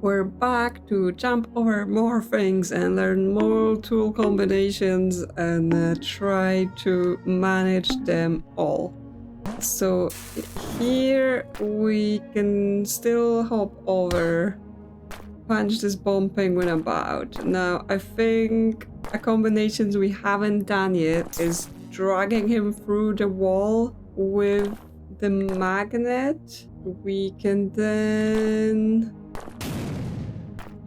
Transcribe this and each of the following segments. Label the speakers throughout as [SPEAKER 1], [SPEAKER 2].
[SPEAKER 1] we're back to jump over more things and learn more tool combinations and try to manage them all. So here we can still hop over, punch this bomb penguin about. Now I think a combination we haven't done yet is dragging him through the wall with the magnet. We can then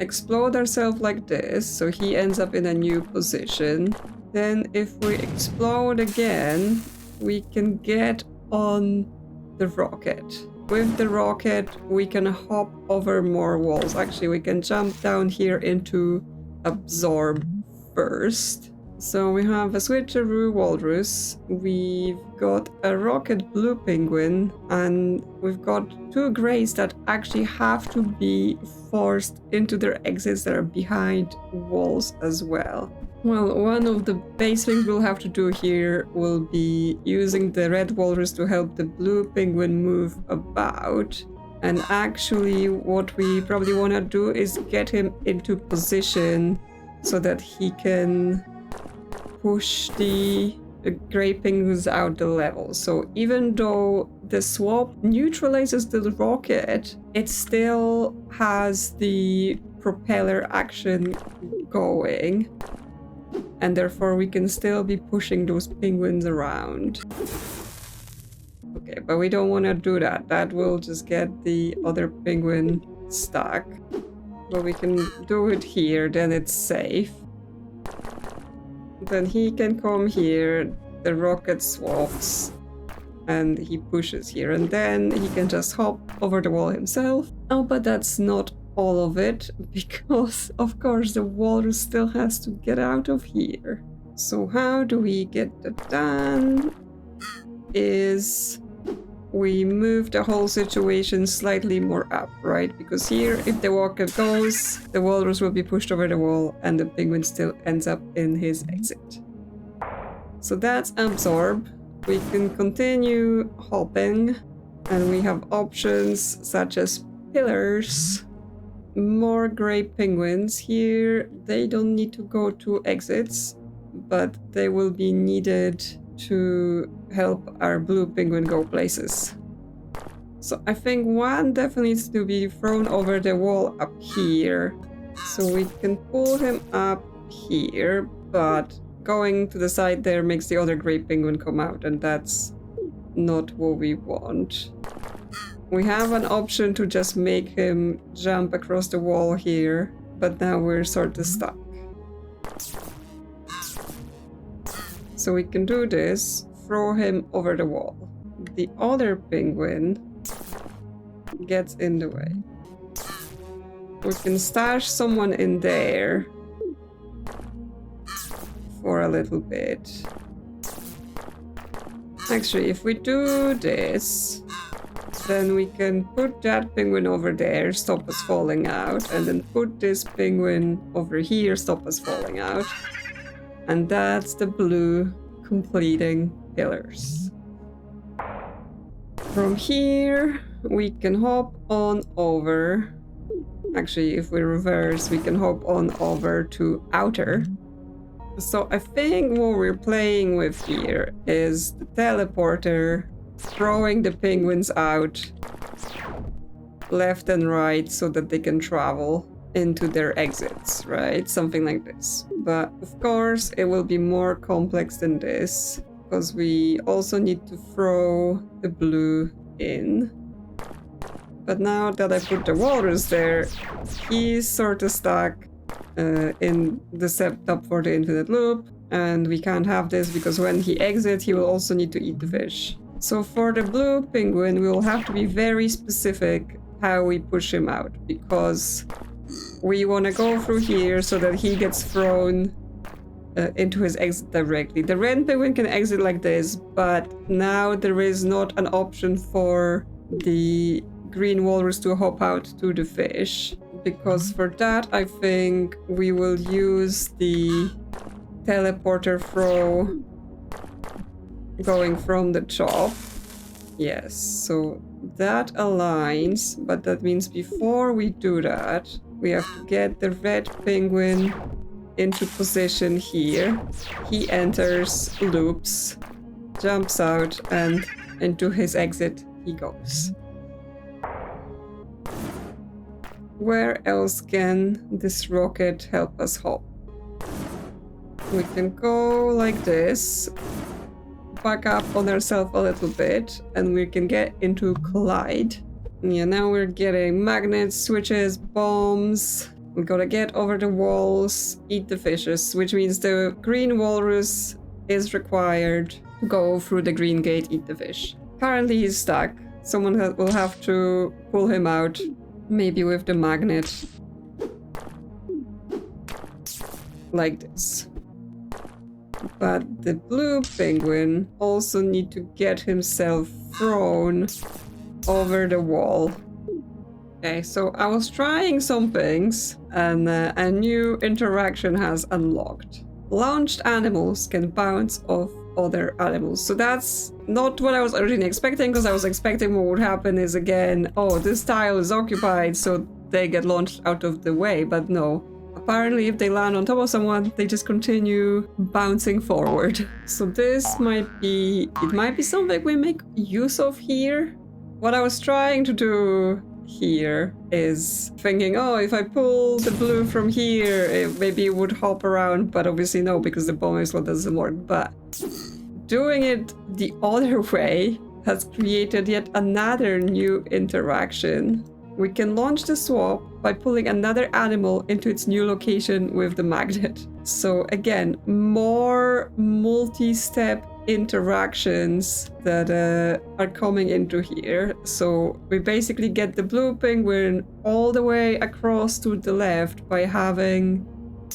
[SPEAKER 1] explode ourselves like this, so he ends up in a new position. Then if we explode again, we can get on the rocket. With the rocket, we can hop over more walls. Actually, we can jump down here into absorb first. So we have a switcheroo walrus, we've got a rocket blue penguin, and we've got two greys that actually have to be forced into their exits that are behind walls as well. Well, one of the base things we'll have to do here will be using the red walrus to help the blue penguin move about. And actually what we probably want to do is get him into position so that he can push the gray penguins out the level. So even though the swap neutralizes the rocket, it still has the propeller action going, and therefore we can still be pushing those penguins around. Okay, but we don't want to do that. That will just get the other penguin stuck. But we can do it here, then it's safe. Then he can come here, the rocket swaps, and he pushes here, and then he can just hop over the wall himself. Oh, but that's not all of it, because of course the walrus still has to get out of here. So how do we get that done? Is we move the whole situation slightly more up, right? Because here, if the rocket goes, the walrus will be pushed over the wall and the penguin still ends up in his exit. So that's absorb. We can continue hopping, and we have options such as pillars, more gray penguins. Here, they don't need to go to exits, but they will be needed to help our blue penguin go places. So I think one definitely needs to be thrown over the wall up here. So we can pull him up here, but going to the side there makes the other gray penguin come out, and that's not what we want. We have an option to just make him jump across the wall here, but now we're sort of stuck. So we can do this, throw him over the wall. The other penguin gets in the way. We can stash someone in there for a little bit. Actually, if we do this, then we can put that penguin over there, stop us falling out, and then put this penguin over here, stop us falling out. And that's the blue completing pillars. From here, we can hop on over. Actually, if we reverse, we can hop on over to outer. So I think what we're playing with here is the teleporter throwing the penguins out left and right so that they can travel into their exits, right? Something like this. But of course, it will be more complex than this, because we also need to throw the blue in. But now that I put the walrus there, he's sort of stuck in the setup for the infinite loop, and we can't have this because when he exits, he will also need to eat the fish. So for the blue penguin, we will have to be very specific how we push him out, because we want to go through here so that he gets thrown into his exit directly. The red penguin can exit like this, but now there is not an option for the green walrus to hop out to the fish, because for that I think we will use the teleporter throw going from the top. Yes, so that aligns, but that means before we do that, We have to get the red penguin into position here. He enters, loops, jumps out, and into his exit he goes. Where else can this rocket help us hop? We can go like this, back up on ourselves a little bit, and we can get into collide. Yeah, now we're getting magnets, switches, bombs. We gotta get over the walls, eat the fishes, which means the green walrus is required to go through the green gate, eat the fish. Currently he's stuck. Someone will have to pull him out, maybe with the magnet. Like this. But the blue penguin also needs to get himself thrown over the wall. Okay, so I was trying some things, and a new interaction has unlocked. Launched animals can bounce off other animals. So that's not what I was originally expecting, because I was expecting what would happen is again, oh, this tile is occupied, so they get launched out of the way, but no. Apparently, if they land on top of someone, they just continue bouncing forward. So this might be something we make use of here. What I was trying to do here is thinking, oh, if I pull the blue from here, maybe it would hop around, but obviously no, because the bomb slot doesn't work. But doing it the other way has created yet another new interaction. We can launch the swap by pulling another animal into its new location with the magnet. So again, more multi-step interactions that are coming into here. So we basically get the blue penguin all the way across to the left by having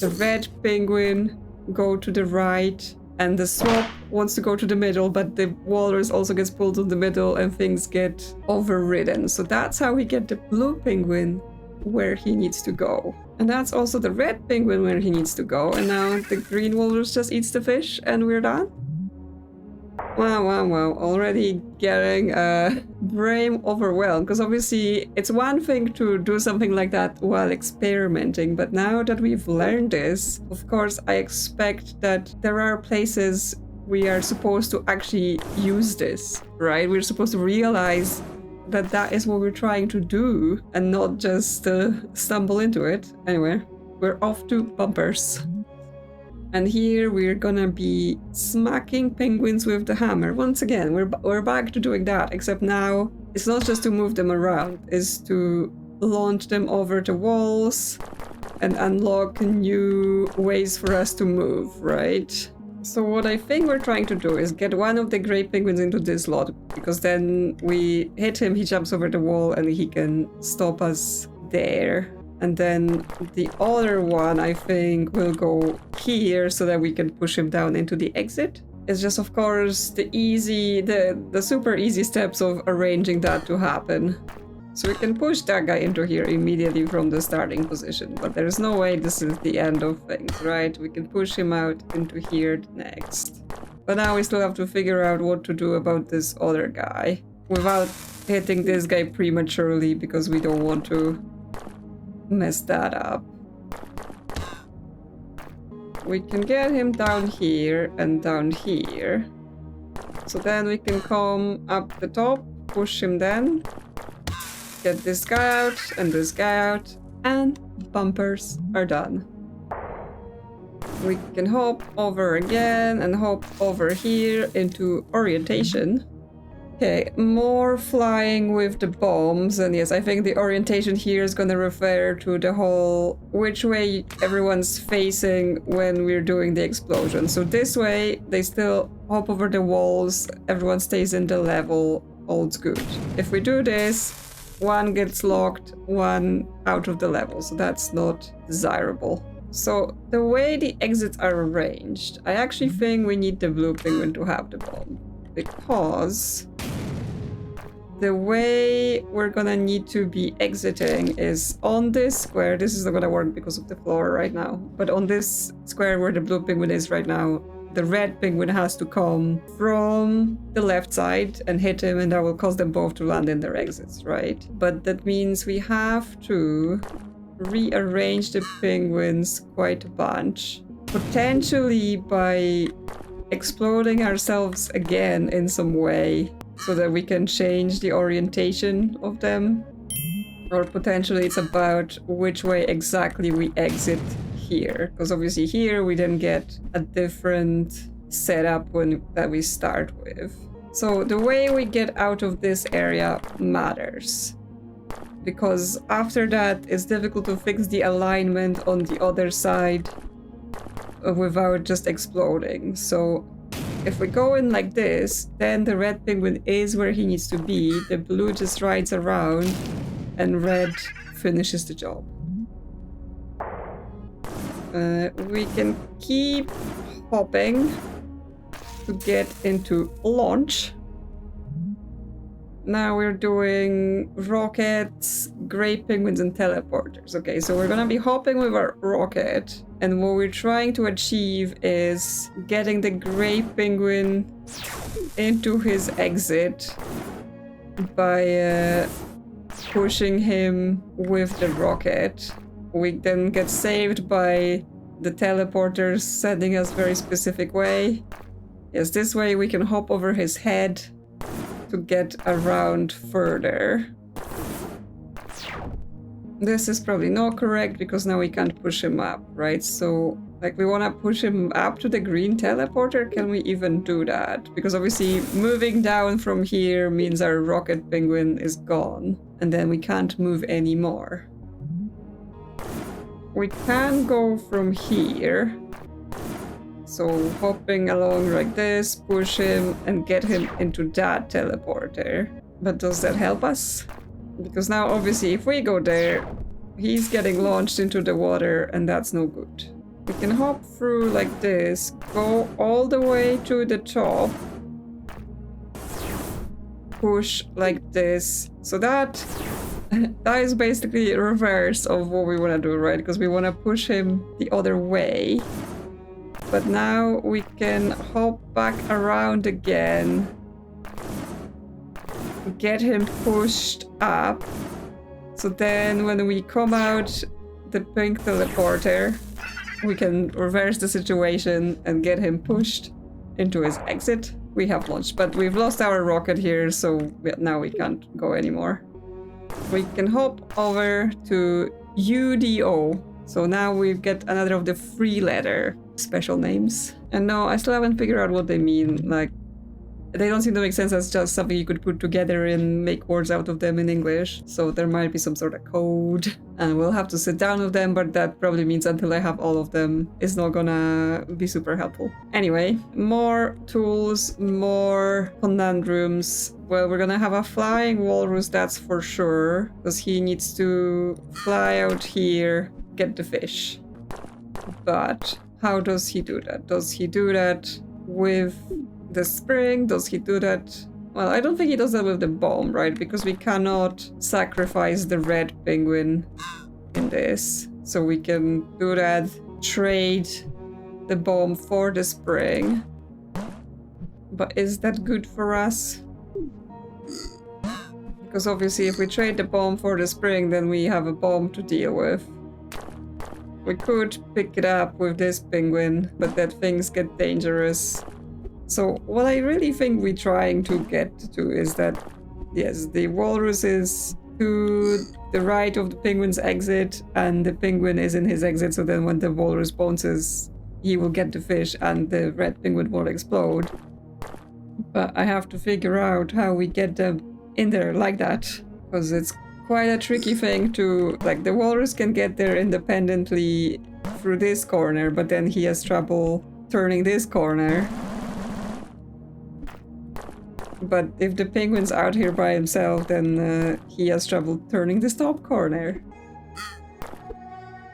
[SPEAKER 1] the red penguin go to the right, and the swap wants to go to the middle, but the walrus also gets pulled to the middle and things get overridden. So that's how we get the blue penguin where he needs to go. And that's also the red penguin where he needs to go. And now the green walrus just eats the fish and we're done. Wow. Already getting brain overwhelmed. Because obviously it's one thing to do something like that while experimenting. But now that we've learned this, of course, I expect that there are places we are supposed to actually use this, right? We're supposed to realize that that is what we're trying to do and not just stumble into it. Anyway, we're off to bumpers. And here we're gonna be smacking penguins with the hammer. Once again, we're back to doing that, except now it's not just to move them around, it's to launch them over the walls and unlock new ways for us to move, right? So what I think we're trying to do is get one of the gray penguins into this slot, because then we hit him, he jumps over the wall and he can stop us there. And then the other one, I think, will go here so that we can push him down into the exit. It's just, of course, the super easy steps of arranging that to happen. So we can push that guy into here immediately from the starting position, but there's no way this is the end of things, right? We can push him out into here next. But now we still have to figure out what to do about this other guy without hitting this guy prematurely, because we don't want to mess that up. We can get him down here and down here. So then we can come up the top, push him then. Get this guy out and this guy out, and bumpers are done. We can hop over again and hop over here into orientation. Okay, more flying with the bombs, and yes, I think the orientation here is going to refer to the whole which way everyone's facing when we're doing the explosion. So this way, they still hop over the walls, everyone stays in the level, all's good. If we do this, one gets locked, one out of the level, so that's not desirable. So the way the exits are arranged, I actually think we need the blue penguin to have the bomb, because the way we're gonna need to be exiting is on this square. This is not gonna work because of the floor right now, but on this square where the blue penguin is right now, the red penguin has to come from the left side and hit him, and that will cause them both to land in their exits, right? But that means we have to rearrange the penguins quite a bunch. Potentially by exploding ourselves again in some way so that we can change the orientation of them. Or potentially it's about which way exactly we exit here. Because obviously here we then get a different setup that we start with. So the way we get out of this area matters. Because after that it's difficult to fix the alignment on the other side without just exploding. So if we go in like this, then the red penguin is where he needs to be. The blue just rides around and red finishes the job. We can keep hopping to get into launch. Now we're doing rockets, gray penguins, and teleporters. Okay, so we're gonna be hopping with our rocket, and what we're trying to achieve is getting the gray penguin into his exit by pushing him with the rocket. We then get saved by the teleporters sending us very specific way. Yes, this way we can hop over his head to get around further. This is probably not correct because now we can't push him up, right? So, like, we want to push him up to the green teleporter. Can we even do that? Because obviously moving down from here means our rocket penguin is gone, and then we can't move anymore. We can go from here. So hopping along like this, push him and get him into that teleporter. But does that help us? Because now obviously if we go there, he's getting launched into the water and that's no good. We can hop through like this, go all the way to the top, push like this. So that is basically a reverse of what we want to do, right? Because we want to push him the other way. But now we can hop back around again, get him pushed up. So then when we come out the pink teleporter, we can reverse the situation and get him pushed into his exit. We have launched, but we've lost our rocket here, so now we can't go anymore. We can hop over to UDO. So now we get another of the 3-letter special names. And no, I still haven't figured out what they mean. Like, they don't seem to make sense as just something you could put together and make words out of them in English. So there might be some sort of code. And we'll have to sit down with them, but that probably means until I have all of them, it's not gonna be super helpful. Anyway, more tools, more conundrums. Well, we're gonna have a flying walrus, that's for sure. Because he needs to fly out here, get the fish. But how does he do that? Does he do that with the spring? Does he do that? Well, I don't think he does that with the bomb, right? Because we cannot sacrifice the red penguin in this. So we can do that, trade the bomb for the spring. But is that good for us? Because obviously if we trade the bomb for the spring, then we have a bomb to deal with. We could pick it up with this penguin, but that things get dangerous. So what I really think we're trying to get to is that, yes, the walrus is to the right of the penguin's exit, and the penguin is in his exit, so then when the walrus bounces, he will get the fish and the red penguin will explode. But I have to figure out how we get them in there like that, because it's quite a tricky thing to, like, the walrus can get there independently through this corner, but then he has trouble turning this corner. But if the penguin's out here by himself, then he has trouble turning this top corner.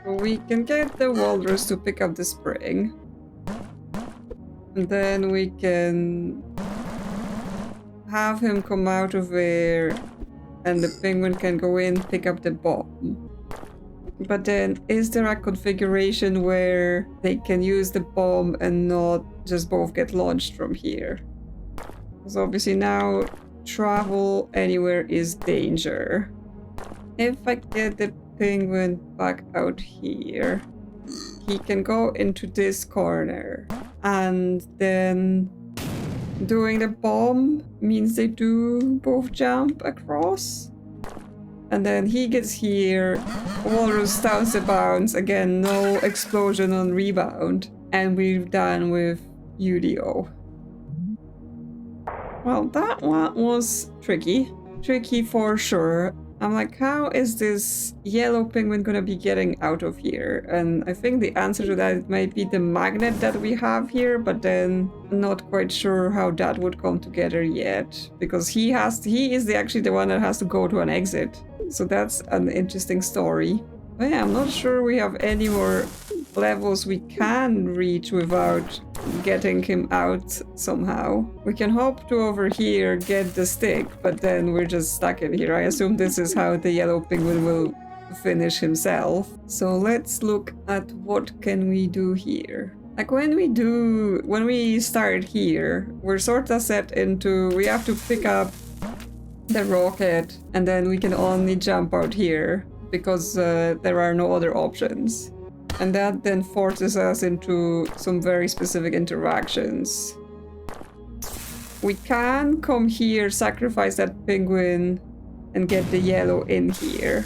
[SPEAKER 1] We can get the walrus to pick up the spring. And then we can have him come out of there, and the penguin can go in, pick up the bomb. But then, is there a configuration where they can use the bomb and not just both get launched from here? Because obviously now, travel anywhere is danger. If I get the penguin back out here. He can go into this corner. And then doing the bomb means they do both jump across. And then he gets here. Walrus stounds the bounce. Again, no explosion on rebound. And we're done with UDO. Well, that one was tricky. Tricky for sure. I'm like, how is this yellow penguin gonna be getting out of here? And I think the answer to that might be the magnet that we have here, but then not quite sure how that would come together yet. Because he is actually the one that has to go to an exit. So that's an interesting story. But yeah, I'm not sure we have any more levels we can reach without getting him out somehow. We can hop to over here, get the stick, but then we're just stuck in here. I assume this is how the yellow penguin will finish himself. So let's look at what can we do here. Like when we start here, we're sort of set into, we have to pick up the rocket and then we can only jump out here because there are no other options. And that then forces us into some very specific interactions. We can come here, sacrifice that penguin, and get the yellow in here.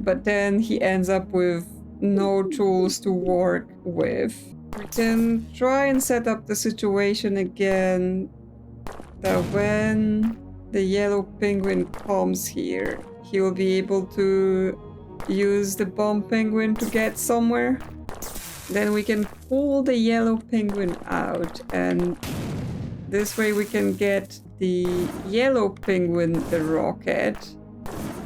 [SPEAKER 1] But then he ends up with no tools to work with. We can try and set up the situation again that when the yellow penguin comes here, he will be able to use the bomb penguin to get somewhere. Then we can pull the yellow penguin out, and this way we can get the yellow penguin the rocket.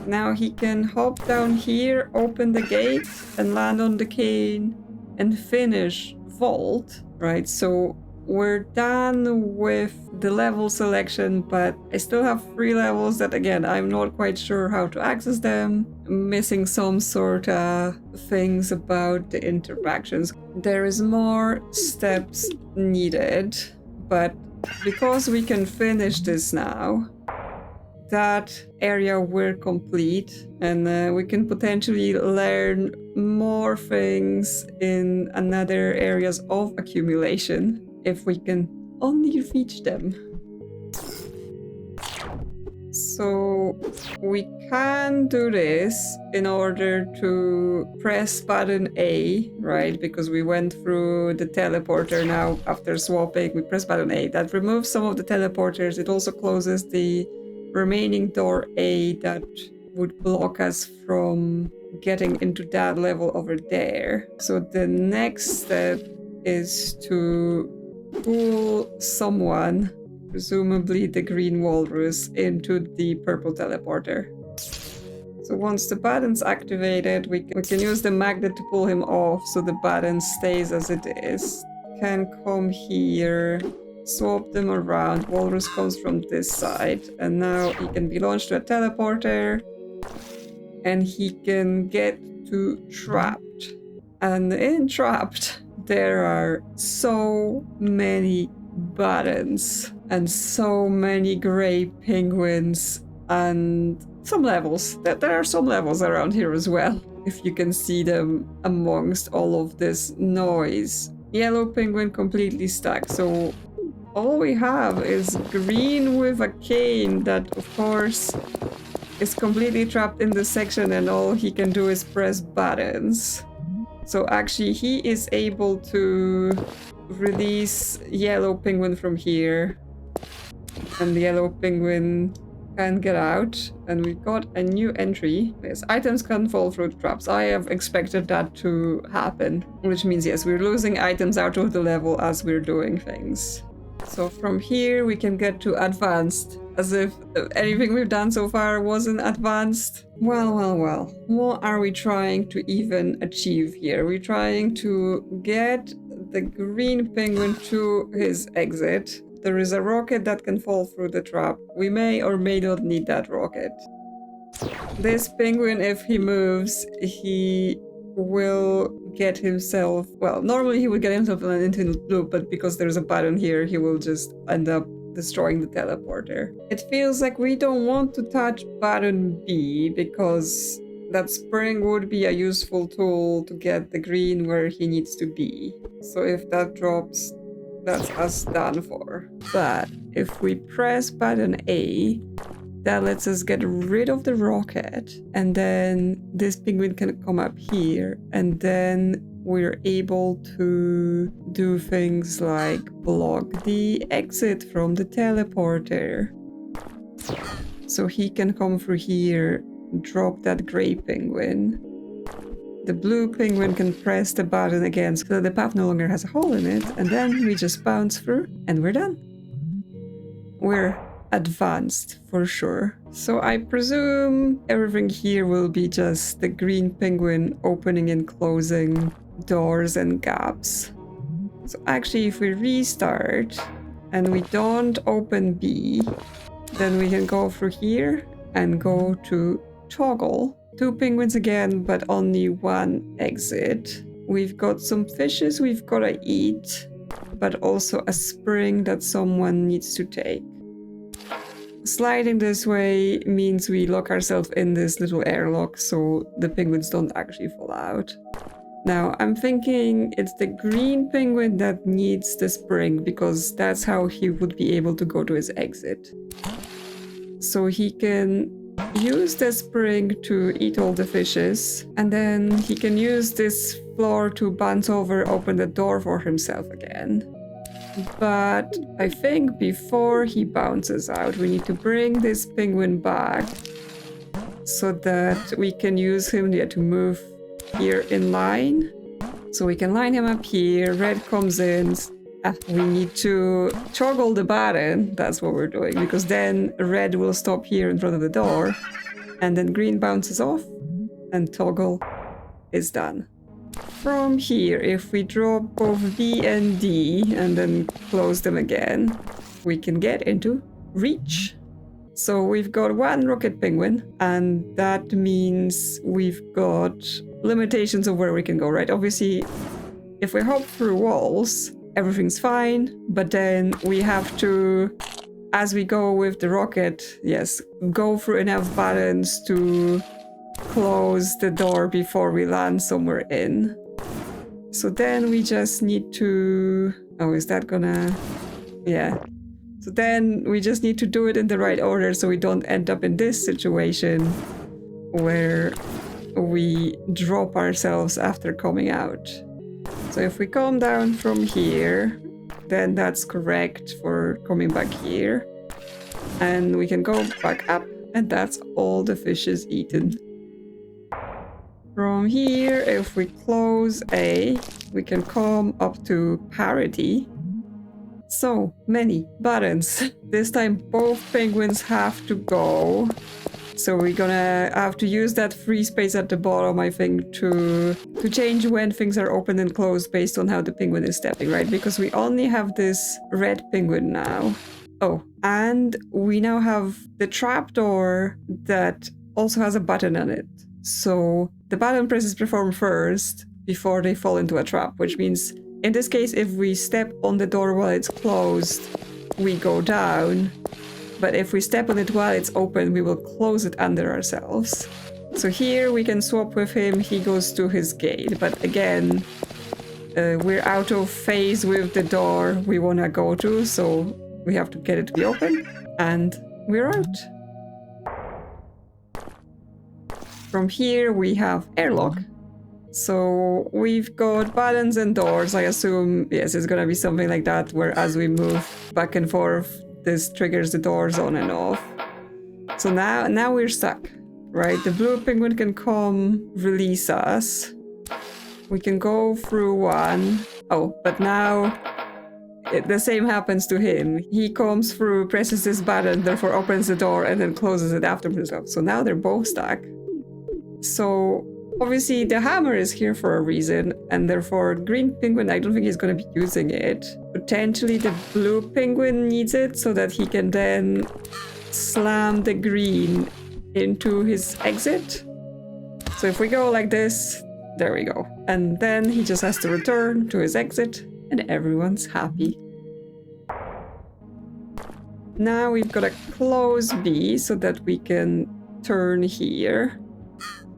[SPEAKER 1] Now he can hop down here, open the gate, and land on the cane and finish vault, right? So we're done with the level selection, but I still have 3 levels that, again, I'm not quite sure how to access them. I'm missing some sort of things about the interactions. There is more steps needed, but because we can finish this now, that area will complete, and we can potentially learn more things in another areas of accumulation if we can only reach them. So we can do this in order to press button A, right? Because we went through the teleporter now after swapping, we press button A. That removes some of the teleporters. It also closes the remaining door A that would block us from getting into that level over there. So the next step is to pull someone, presumably the green walrus, into the purple teleporter. So once the button's activated, we can use the magnet to pull him off so the button stays as it is. Can come here, swap them around. Walrus comes from this side, and now he can be launched to a teleporter, and he can get to trapped. And in trapped, there are so many buttons and so many gray penguins and some levels. There are some levels around here as well, if you can see them amongst all of this noise. Yellow penguin completely stuck, so all we have is green with a cane that, of course, is completely trapped in this section, and all he can do is press buttons. So actually he is able to release yellow penguin from here, and the yellow penguin can get out, and we've got a new entry. Yes, items can fall through the traps. I have expected that to happen, which means yes, we're losing items out of the level as we're doing things. So from here we can get to advanced, as if anything we've done so far wasn't advanced. Well. What are we trying to even achieve here? We're trying to get the green penguin to his exit. There is a rocket that can fall through the trap. We may or may not need that rocket. This penguin, if he moves, he will get himself... Well, normally he would get himself in an infinite loop, but because there's a button here, he will just end up destroying the teleporter. It feels like we don't want to touch button B because that spring would be a useful tool to get the green where he needs to be. So if that drops, that's us done for. But if we press button A, that lets us get rid of the rocket, and then this penguin can come up here, and then we're able to do things like block the exit from the teleporter. So he can come through here, drop that gray penguin. The blue penguin can press the button again so that the path no longer has a hole in it, and then we just bounce through and we're done. We're advanced for sure. So I presume everything here will be just the green penguin opening and closing doors and gaps. So actually if we restart and we don't open B, then we can go through here and go to toggle. 2 penguins again, but only 1 exit. We've got some fishes we've gotta eat, but also a spring that someone needs to take. Sliding this way means we lock ourselves in this little airlock so the penguins don't actually fall out. Now, I'm thinking it's the green penguin that needs the spring because that's how he would be able to go to his exit. So he can use the spring to eat all the fishes, and then he can use this floor to bounce over, open the door for himself again. But I think before he bounces out, we need to bring this penguin back so that we can use him to move here in line. So we can line him up here, red comes in. We need to toggle the button, that's what we're doing, because then red will stop here in front of the door, and then green bounces off, and toggle is done. From here, if we drop both B and D and then close them again, we can get into reach. So we've got 1 rocket penguin, and that means we've got limitations of where we can go, right? Obviously, if we hop through walls, everything's fine, but then we have to, as we go with the rocket, yes, go through enough buttons to close the door before we land somewhere in. So then we just need to... Oh, is that gonna... Yeah. So then we just need to do it in the right order so we don't end up in this situation where we drop ourselves after coming out. So if we come down from here, then that's correct for coming back here. And we can go back up, and that's all the fishes eaten. From here, if we close A, we can come up to Parity. So many buttons. This time both penguins have to go. So we're gonna have to use that free space at the bottom, I think, to change when things are open and closed based on how the penguin is stepping, right? Because we only have this red penguin now. Oh, and we now have the trapdoor that also has a button on it. So the button presses perform first before they fall into a trap, which means in this case, if we step on the door while it's closed, we go down. But if we step on it while it's open, we will close it under ourselves. So here we can swap with him, he goes to his gate. But again, we're out of phase with the door we want to go to, so we have to get it to be open, and we're out. From here we have airlock. So we've got buttons and doors. I assume, yes, it's gonna be something like that, where as we move back and forth, this triggers the doors on and off. So now we're stuck, right? The blue penguin can come release us. We can go through one. Oh, but now the same happens to him. He comes through, presses this button, therefore opens the door and then closes it after himself. So now they're both stuck. So obviously the hammer is here for a reason, and therefore green penguin, I don't think he's going to be using it. Potentially the blue penguin needs it so that he can then slam the green into his exit. So if we go like this, there we go. And then he just has to return to his exit and everyone's happy. Now we've got to close B so that we can turn here.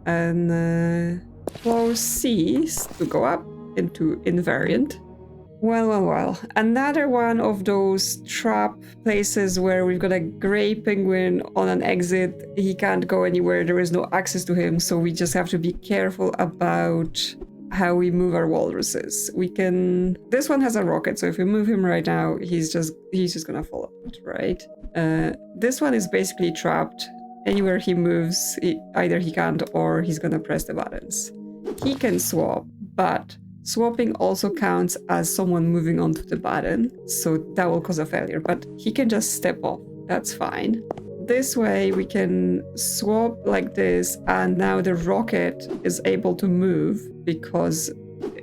[SPEAKER 1] and close C's to go up into invariant. Well. Another one of those trap places where we've got a grey penguin on an exit. He can't go anywhere. There is no access to him. So we just have to be careful about how we move our walruses. This one has a rocket. So if we move him right now, he's just gonna fall out, right? This one is basically trapped. Anywhere he moves, either he can't or he's gonna press the buttons. He can swap, but swapping also counts as someone moving onto the button, so that will cause a failure, but he can just step off. That's fine. This way we can swap like this, and now the rocket is able to move because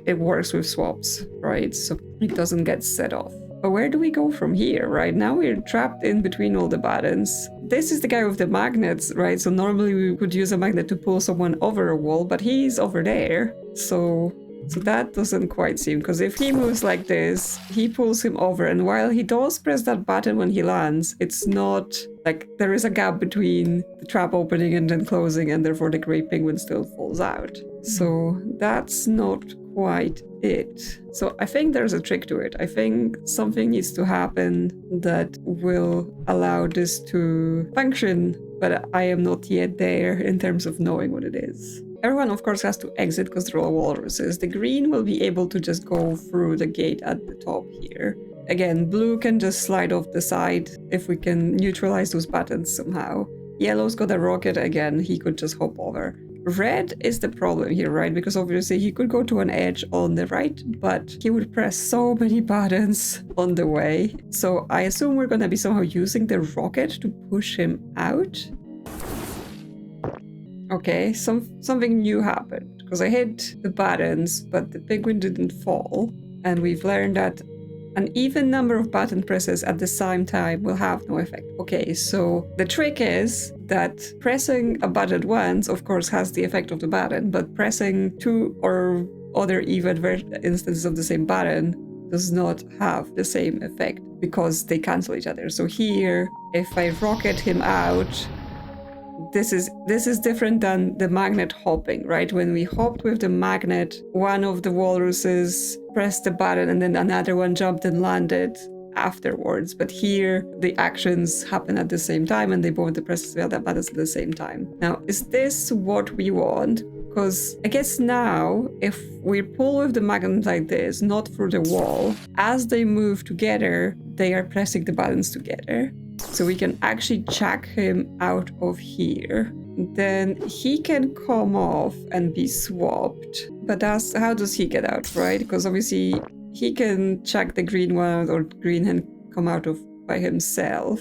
[SPEAKER 1] it works with swaps, right? So it doesn't get set off. But where do we go from here, right? Now we're trapped in between all the buttons. This is the guy with the magnets, right? So normally we could use a magnet to pull someone over a wall, but he's over there. So that doesn't quite seem, because if he moves like this, he pulls him over, and while he does press that button when he lands, it's not like there is a gap between the trap opening and then closing, and therefore the grey penguin still falls out. So that's not quite it. So I think there's a trick to it. I think something needs to happen that will allow this to function, but I am not yet there in terms of knowing what it is. Everyone, of course, has to exit because they're all walruses. The green will be able to just go through the gate at the top here. Again, blue can just slide off the side if we can neutralize those buttons somehow. Yellow's got a rocket again, he could just hop over. Red is the problem here, right? Because obviously he could go to an edge on the right, but he would press so many buttons on the way. So I assume we're gonna be somehow using the rocket to push him out. Okay, something new happened, because I hit the buttons, but the penguin didn't fall. And we've learned that an even number of button presses at the same time will have no effect. Okay, so the trick is that pressing a button once, of course, has the effect of the button, but pressing two or other even instances of the same button does not have the same effect because they cancel each other. So here, if I rocket him out, this is different than the magnet hopping, right? When we hopped with the magnet, one of the walruses pressed the button and then another one jumped and landed afterwards. But here, the actions happen at the same time and they both press the buttons at the same time. Now, is this what we want? Because I guess now, if we pull with the magnet like this, not through the wall, as they move together, they are pressing the buttons together. So we can actually chuck him out of here. Then he can come off and be swapped. But how does he get out, right? Because obviously he can chuck the green one or green can come out of by himself.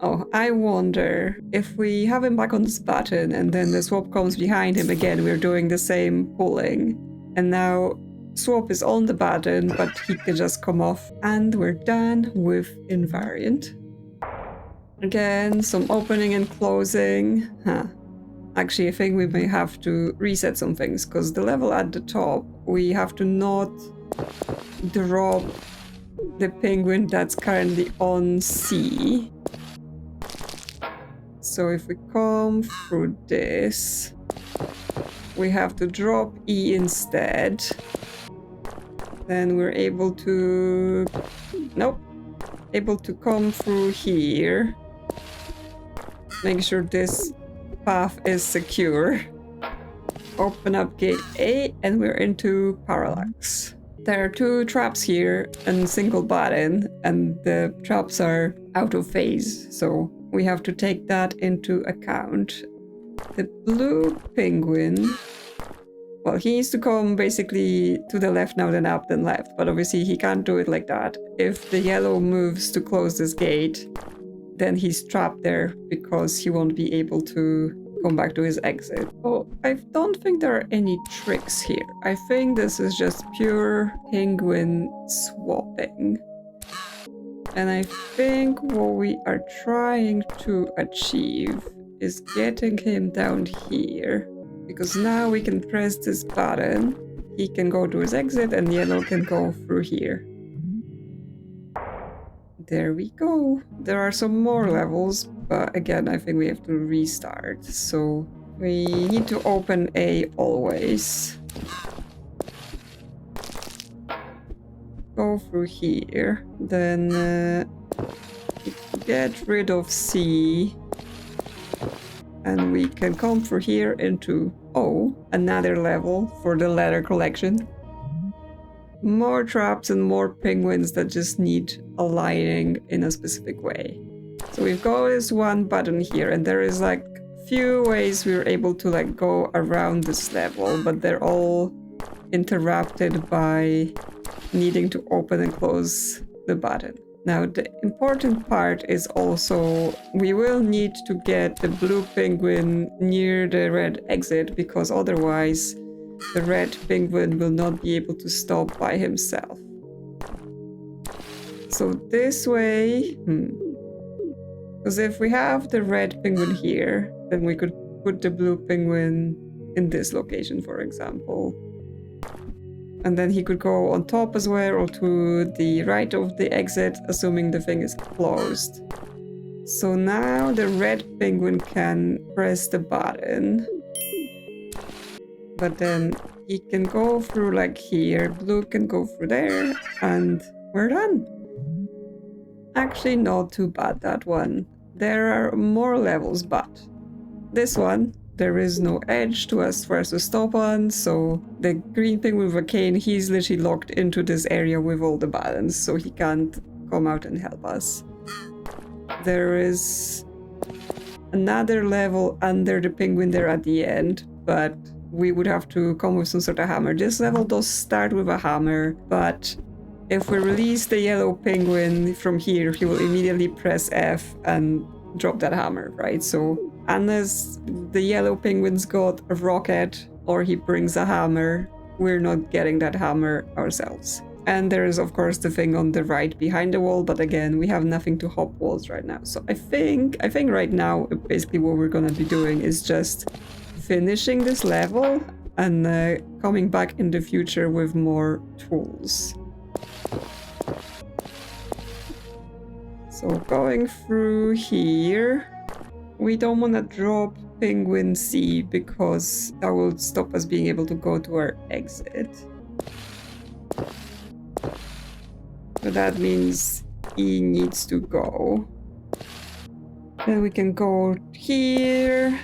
[SPEAKER 1] Oh, I wonder if we have him back on this button and then the swap comes behind him again, we're doing the same pulling. And now swap is on the button, but he can just come off. And we're done with invariant. Again, some opening and closing. Actually, I think we may have to reset some things, because the level at the top, we have to not drop the penguin that's currently on C. So if we come through this, we have to drop E instead. Then we're able to... Nope. Able to come through here. Make sure this path is secure. Open up gate A and we're into Parallax. There are two traps here and a single button, and the traps are out of phase, so we have to take that into account. The blue penguin, well, he needs to come basically to the left now, then up, then left, but obviously he can't do it like that. If the yellow moves to close this gate, then he's trapped there because he won't be able to come back to his exit. Oh, I don't think there are any tricks here. I think this is just pure penguin swapping. And I think what we are trying to achieve is getting him down here. Because now we can press this button, he can go to his exit, and yellow can go through here. There we go. There are some more levels, but again, I think we have to restart. So We need to open A always. Go through here. Then get rid of C. And we can come through here into O, another level for the letter collection. More traps and more penguins that just need aligning in a specific way. So we've got this one button here, and there is like few ways we're able to like go around this level, but they're all interrupted by needing to open and close the button. Now the important part is also we will need to get the blue penguin near the red exit, because otherwise the red penguin will not be able to stop by himself. So this way, because if we have the red penguin here, then we could put the blue penguin in this location, for example. And then he could go on top as well, or to the right of the exit, assuming the thing is closed. So now the red penguin can press the button. But then he can go through like here, blue can go through there, and we're done. Actually, not too bad, that one. There are more levels, but this one, there is no edge to us for us to stop on, so the green penguin with a cane, he's literally locked into this area with all the buttons, so he can't come out and help us. There is another level under the penguin there at the end, but we would have to come with some sort of hammer. This level does start with a hammer, but if we release the yellow penguin from here, he will immediately press F and drop that hammer, right? So unless the yellow penguin's got a rocket or he brings a hammer, we're not getting that hammer ourselves. And there is, of course, the thing on the right behind the wall, but again, we have nothing to hop walls right now. So I think right now, basically what we're gonna be doing is just finishing this level and coming back in the future with more tools. So going through here, we don't want to drop penguin C because that will stop us being able to go to our exit. So that means E needs to go. Then we can go here.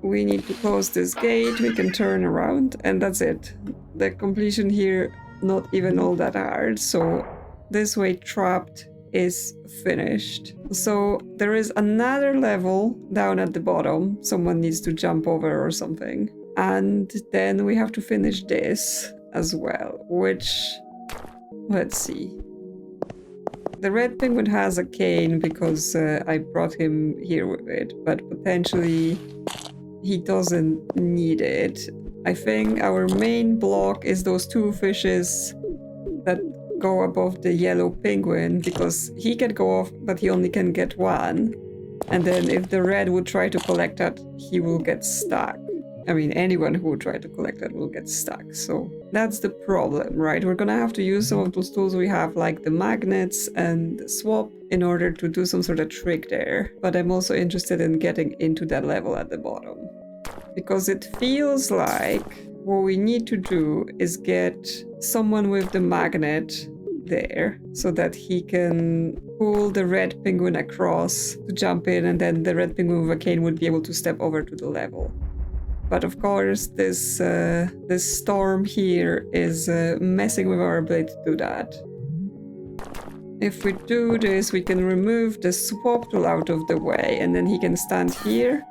[SPEAKER 1] We need to close this gate. We can turn around, and that's it. The completion here, not even all that hard. So this way, trapped is finished. So there is another level down at the bottom. Someone needs to jump over or something. And then we have to finish this as well, which, let's see. The red penguin has a cane because I brought him here with it, but potentially he doesn't need it. I think our main block is those two fishes that go above the yellow penguin, because he can go off, but he only can get one. And then if the red would try to collect that, he will get stuck. I mean, anyone who would try to collect that will get stuck. So that's the problem, right? We're gonna have to use some of those tools we have, like the magnets and the swap, in order to do some sort of trick there. But I'm also interested in getting into that level at the bottom, because it feels like what we need to do is get someone with the magnet there so that he can pull the red penguin across to jump in, and then the red penguin with a cane would be able to step over to the level. But of course, this storm here is messing with our ability to do that. If we do this, we can remove the swap tool out of the way, and then he can stand here,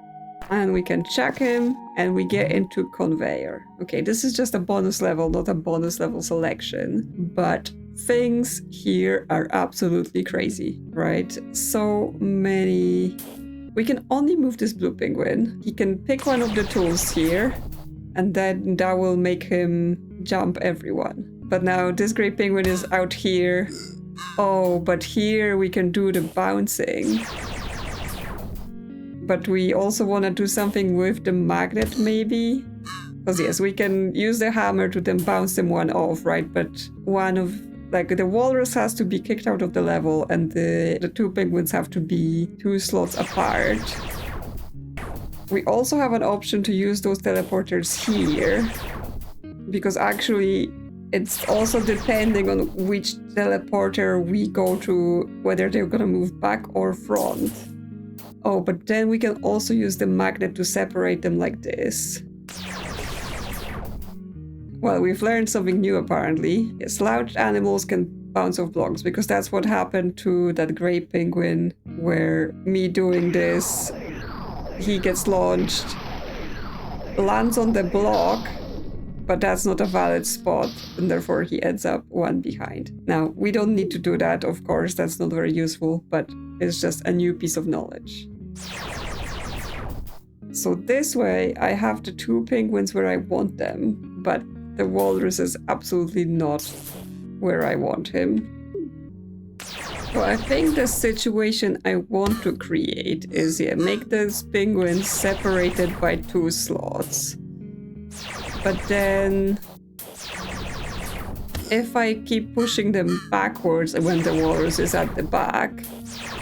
[SPEAKER 1] and we can check him, and we get into Conveyor. Okay, this is just a bonus level, not a bonus level selection, but things here are absolutely crazy, right? So many. We can only move this blue penguin. He can pick one of the tools here, and then that will make him jump everyone. But now this gray penguin is out here. Oh, but here we can do the bouncing. But we also want to do something with the magnet, maybe? Because yes, we can use the hammer to then bounce them one off, right? But one of, like, the walrus has to be kicked out of the level, and the two penguins have to be 2 slots apart. We also have an option to use those teleporters here, because actually it's also depending on which teleporter we go to, whether they're gonna move back or front. Oh, but then we can also use the magnet to separate them like this. Well, we've learned something new apparently. Yes, large animals can bounce off blocks, because that's what happened to that gray penguin, where me doing this, he gets launched, lands on the block, but that's not a valid spot, and therefore he ends up one behind. Now, we don't need to do that, of course, that's not very useful, but it's just a new piece of knowledge. So this way, I have the two penguins where I want them, but the walrus is absolutely not where I want him. So I think the situation I want to create is, make those penguins separated by 2 slots. But then, if I keep pushing them backwards when the walrus is at the back,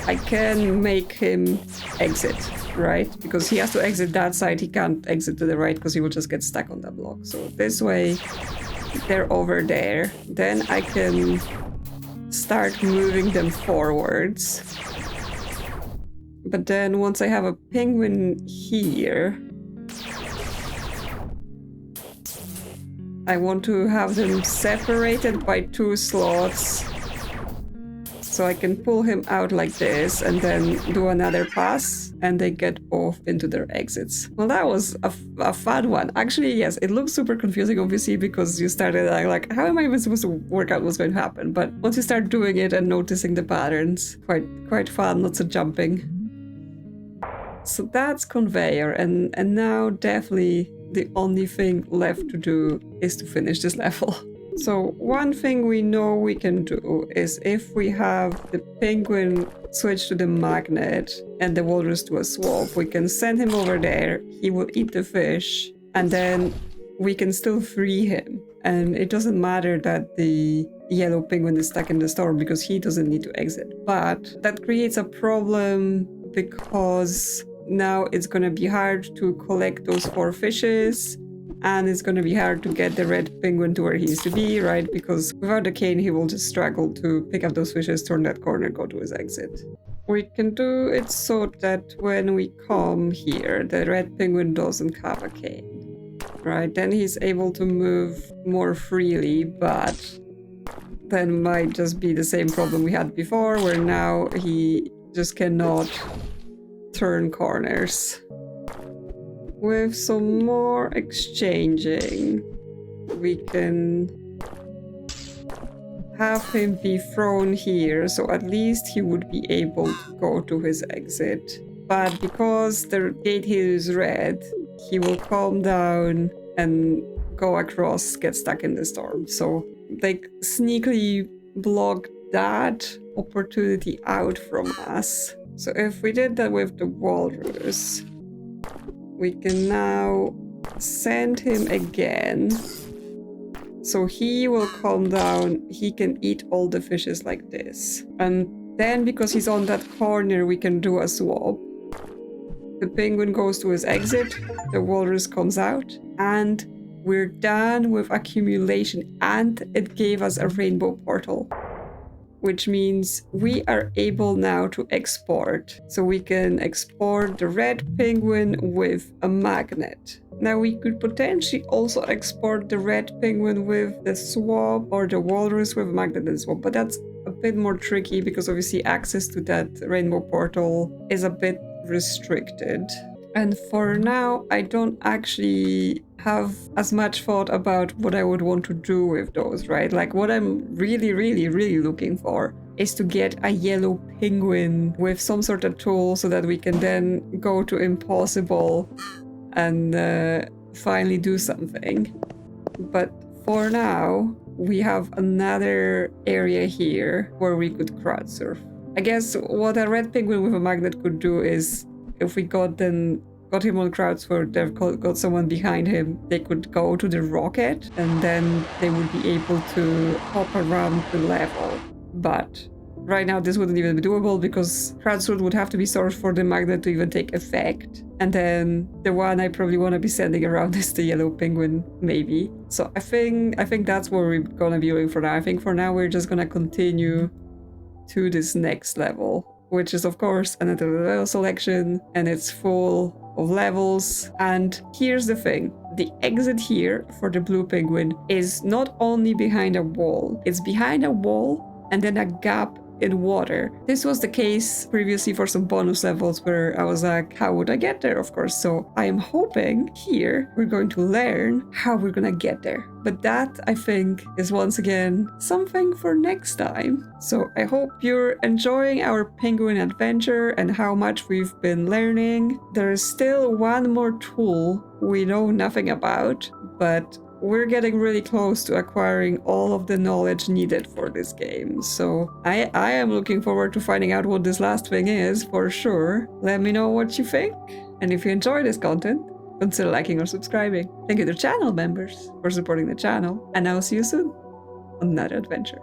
[SPEAKER 1] I can make him exit, right? Because he has to exit that side, he can't exit to the right because he will just get stuck on that block. So this way, they're over there. Then I can start moving them forwards. But then once I have a penguin here, I want to have them separated by 2 slots, so I can pull him out like this and then do another pass, and they get both into their exits. Well, that was a fun one. Actually, yes, it looks super confusing, obviously, because you started like, how am I even supposed to work out what's going to happen? But once you start doing it and noticing the patterns, quite fun, lots of jumping. So that's Conveyor, and now definitely the only thing left to do is to finish this level. So one thing we know we can do is, if we have the penguin switch to the magnet and the walrus to a swap, we can send him over there, he will eat the fish, and then we can still free him. And it doesn't matter that the yellow penguin is stuck in the storm, because he doesn't need to exit. But that creates a problem, because now it's going to be hard to collect those 4 fishes, and it's going to be hard to get the red penguin to where he needs to be, right? Because without the cane, he will just struggle to pick up those fishes, turn that corner, go to his exit. We can do it so that when we come here, the red penguin doesn't have a cane, right? Then he's able to move more freely, but then might just be the same problem we had before, where now he just cannot turn corners. With some more exchanging, we can have him be thrown here, so at least he would be able to go to his exit. But because the gate here is red, he will calm down and go across, get stuck in the storm. So they sneakily block that opportunity out from us. So if we did that with the walrus, we can now send him again. So he will calm down, he can eat all the fishes like this. And then because he's on that corner, we can do a swap. The penguin goes to his exit, the walrus comes out, and we're done with accumulation, and it gave us a rainbow portal. Which means we are able now to export. So we can export the red penguin with a magnet. Now we could potentially also export the red penguin with the swap, or the walrus with a magnet and swap, but that's a bit more tricky because obviously access to that rainbow portal is a bit restricted. And for now, I don't actually have as much thought about what I would want to do with those, right? Like what I'm really looking for is to get a yellow penguin with some sort of tool so that we can then go to impossible and finally do something. But for now, we have another area here where we could crowd surf. I guess what a red penguin with a magnet could do is, if we got him on crowds where they've got someone behind him, they could go to the rocket and then they would be able to hop around the level. But right now this wouldn't even be doable because Kratzroot would have to be sourced for the magnet to even take effect. And then the one I probably want to be sending around is the yellow penguin, maybe. So I think that's what we're gonna be doing for now. I think for now we're just gonna continue to this next level, which is of course another level selection, and it's full of levels. And here's the thing, the exit here for the blue penguin is not only behind a wall, it's behind a wall and then a gap in water. This was the case previously for some bonus levels where I was like, how would I get there, of course? So I am hoping here we're going to learn how we're gonna get there. But that, I think, is once again something for next time. So I hope you're enjoying our penguin adventure and how much we've been learning. There is still one more tool we know nothing about, but we're getting really close to acquiring all of the knowledge needed for this game. So I am looking forward to finding out what this last thing is for sure. Let me know what you think. And if you enjoy this content, consider liking or subscribing. Thank you to channel members for supporting the channel. And I'll see you soon on another adventure.